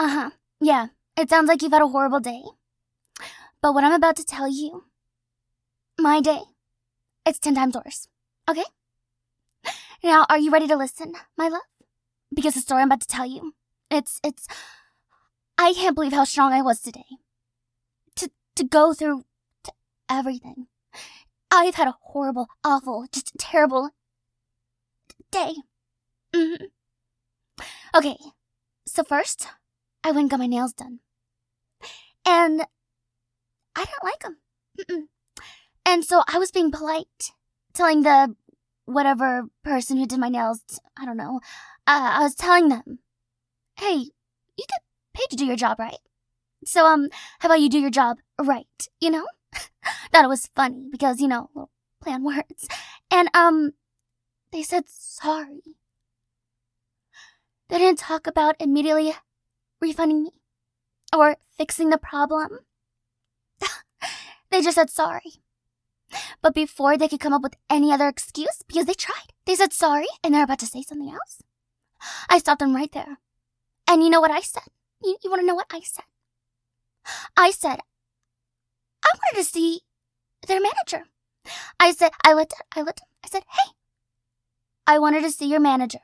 Uh-huh. Yeah, it sounds like you've had a horrible day. But what I'm about to tell you, my day, it's 10 times worse. Okay? Now, are you ready to listen, my love? Because the story I'm about to tell you, I can't believe how strong I was today. To go through everything. I've had a horrible, awful, just terrible day. Okay, so first, I went and got my nails done. And I didn't like them. And so I was being polite, telling the whatever person who did my nails, I don't know, I was telling them, hey, you get paid to do your job, right? So, how about you do your job right, you know? Thought it was funny because, little play on words. And, they said sorry. They didn't talk about immediately refunding me or fixing the problem. They just said sorry. But before they could come up with any other excuse, because they tried, they said sorry and they're about to say something else. I stopped them right there. And you know what I said? You want to know what I said? I said, I wanted to see their manager. I looked at him. I said, hey, I wanted to see your manager.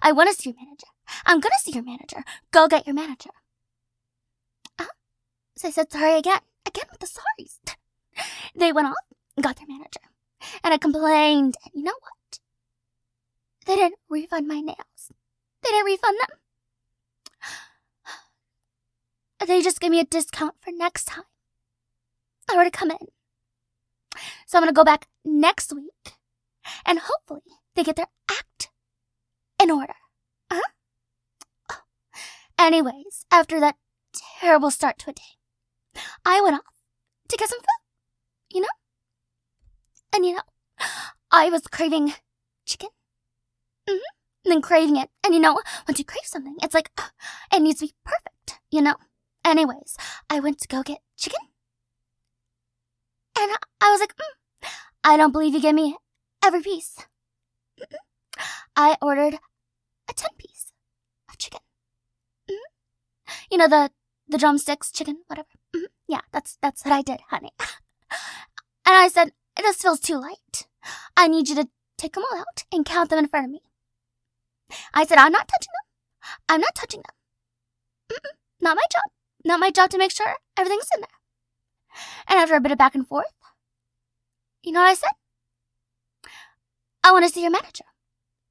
I want to see your manager. I'm going to see your manager. Go get your manager. So I said sorry again with the sorries. They went off and got their manager. And I complained, and you know what? They didn't refund my nails. They didn't refund them. They just gave me a discount for next time I were to come in. So I'm going to go back next week, and hopefully they get their act in order. Anyways, after that terrible start to a day, I went off to get some food, And I was craving chicken. And then craving it. And once you crave something, it's like, it needs to be perfect, Anyways, I went to go get chicken. And I was like, I don't believe you gave me every piece. I ordered a 10-piece of chicken. The drumsticks, chicken, whatever. Yeah, that's what I did, honey. And I said, this feels too light. I need you to take them all out and count them in front of me. I said, I'm not touching them. I'm not touching them. Not my job. Not my job to make sure everything's in there. And after a bit of back and forth, you know what I said? I want to see your manager.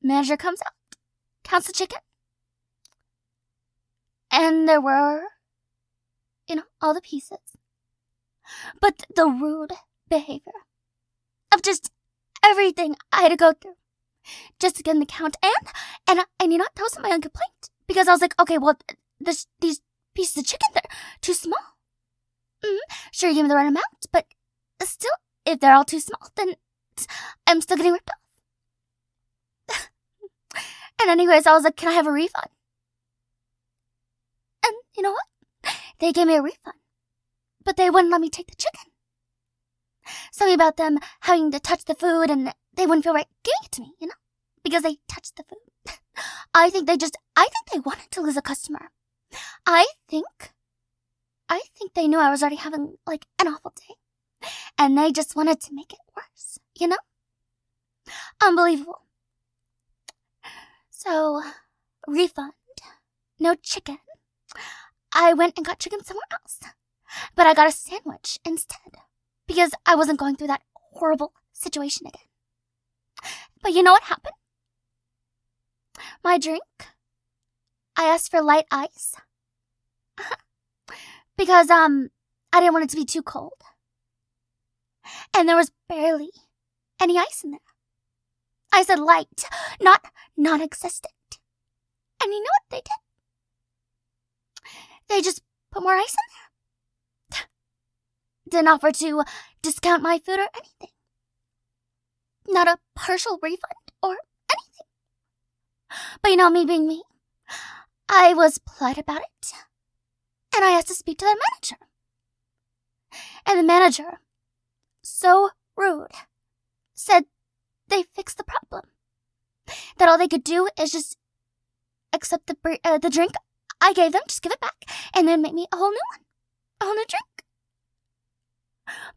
Manager comes out, counts the chicken. And there were, all the pieces. But the rude behavior of just everything I had to go through just to get in the count. And that wasn't my own complaint. Because I was like, okay, well, these pieces of chicken, they're too small. Sure, you gave me the right amount, but still, if they're all too small, then I'm still getting ripped off. And anyways, I was like, can I have a refund? And you know what? They gave me a refund, but they wouldn't let me take the chicken. Something about them having to touch the food and they wouldn't feel right giving it to me, because they touched the food. I think they wanted to lose a customer. I think they knew I was already having, an awful day. And they just wanted to make it worse, Unbelievable. So, refund. No chicken. I went and got chicken somewhere else. But I got a sandwich instead. Because I wasn't going through that horrible situation again. But you know what happened? My drink, I asked for light ice. Because, I didn't want it to be too cold. And there was barely any ice in there. I said light, not non-existent. And you know what they did? They just put more ice in there. Didn't offer to discount my food or anything. Not a partial refund or anything. But me being me, I was polite about it. And I asked to speak to their manager. And the manager, so rude, said they fixed the problem. That all they could do is just accept the drink I gave them, just give it back, and then make me a whole new one. A whole new drink.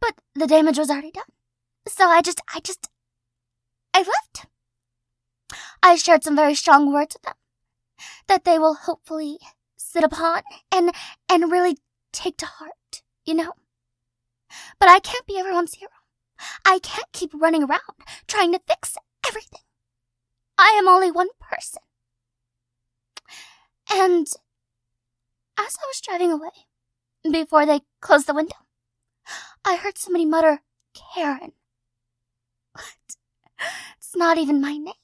But the damage was already done. So I left. I shared some very strong words with them that they will hopefully sit upon and really take to heart, you know? But I can't be everyone's hero. I can't keep running around trying to fix everything. I am only one person. And as I was driving away, before they closed the window, I heard somebody mutter, Karen. What? It's not even my name.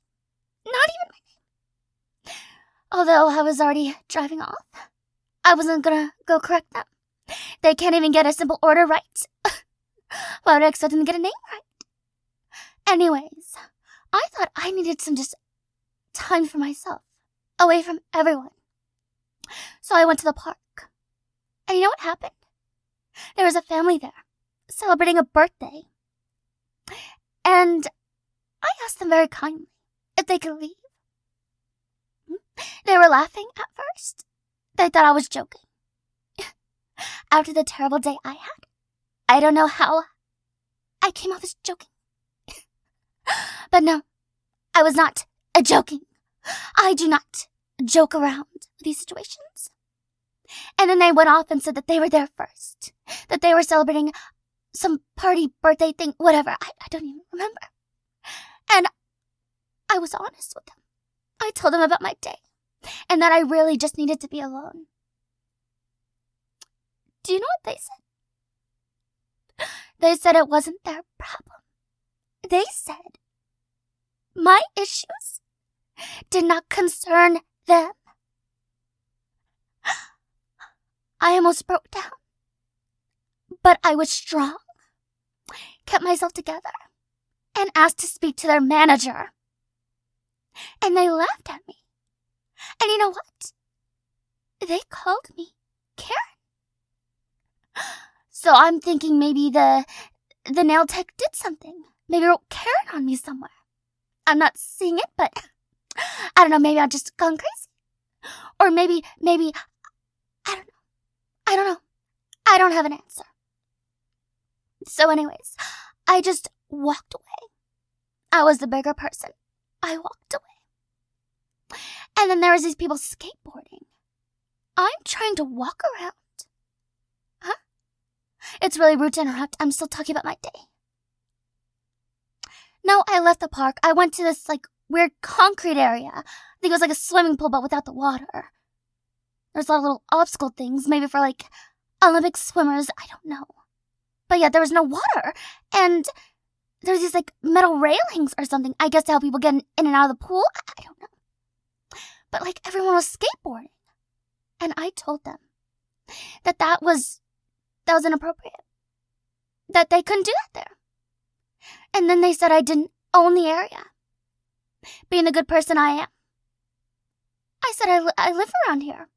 Not even my name. Although I was already driving off, I wasn't gonna go correct them. They can't even get a simple order right. Why would I expect them to get a name right? Anyways, I thought I needed some just time for myself, away from everyone. So I went to the park. And you know what happened? There was a family there, celebrating a birthday. And I asked them very kindly if they could leave. They were laughing at first. They thought I was joking. After the terrible day I had, I don't know how I came off as joking. But no, I was not joking. I do not joke around with these situations. And then they went off and said that they were there first, that they were celebrating some party, birthday thing, whatever. I don't even remember. And I was honest with them. I told them about my day and that I really just needed to be alone. Do you know what they said? They said it wasn't their problem. They said my issues did not concern them. I almost broke down. But I was strong, kept myself together, and asked to speak to their manager. And they laughed at me. And you know what? They called me Karen. So I'm thinking maybe the nail tech did something. Maybe wrote Karen on me somewhere. I'm not seeing it, but I don't know, maybe I've just gone crazy. Or maybe, I don't know. I don't have an answer. So anyways, I just walked away. I was the bigger person. I walked away. And then there was these people skateboarding. I'm trying to walk around. Huh? It's really rude to interrupt. I'm still talking about my day. No, I left the park. I went to this, weird concrete area. I think it was like a swimming pool, but without the water. There's a lot of little obstacle things, maybe for, Olympic swimmers. I don't know. But yeah, there was no water. And there's these, metal railings or something, I guess to help people get in and out of the pool. I don't know. But, everyone was skateboarding. And I told them that was inappropriate. That they couldn't do that there. And then they said I didn't own the area. Being the good person I am. I said I live around here.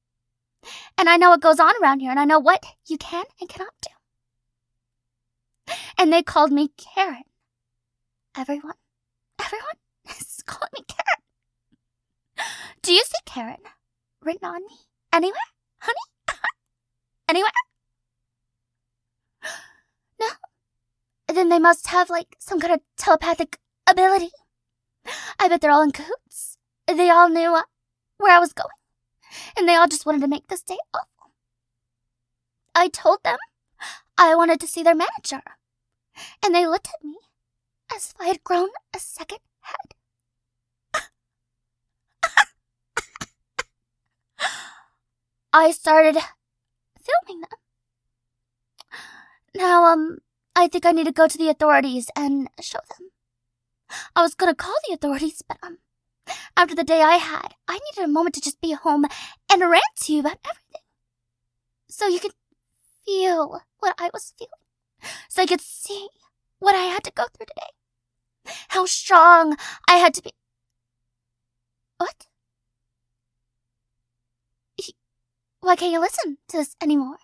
And I know what goes on around here, and I know what you can and cannot do. And they called me Karen. Everyone is calling me Karen. Do you see Karen written on me? Anywhere? Honey? Anywhere? No. Then they must have, some kind of telepathic ability. I bet they're all in cahoots. They all knew where I was going. And they all just wanted to make this day awful. I told them I wanted to see their manager. And they looked at me as if I had grown a second head. I started filming them. Now, I think I need to go to the authorities and show them. I was gonna call the authorities, but, after the day I had, I needed a moment to just be home and rant to you about everything. So you could feel what I was feeling. So I could see what I had to go through today. How strong I had to be. What? Why can't you listen to this anymore?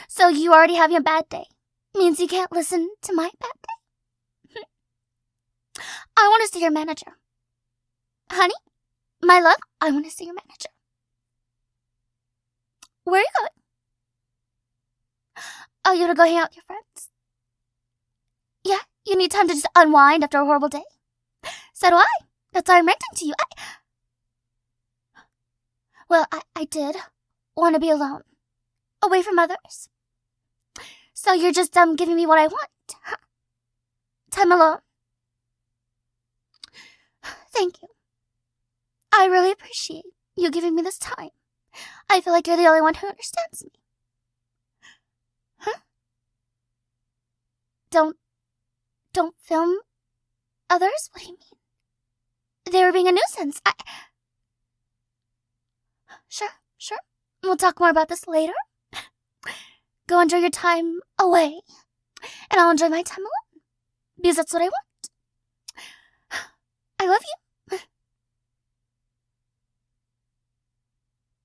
So you already having a bad day. Means you can't listen to my bad day. I want to see your manager. Honey, My love, I want to see your manager. Where are you going? Oh, you want to go hang out with your friends? Yeah, you need time to just unwind after a horrible day? So do I. That's why I'm renting to you. Well, I did want to be alone. Away from others. So you're just giving me what I want, huh? Time alone. Thank you. I really appreciate you giving me this time. I feel like you're the only one who understands me. Huh? Don't film others? What do you mean? They were being a nuisance. Sure. We'll talk more about this later. Go enjoy your time away, and I'll enjoy my time alone, because that's what I want. I love you.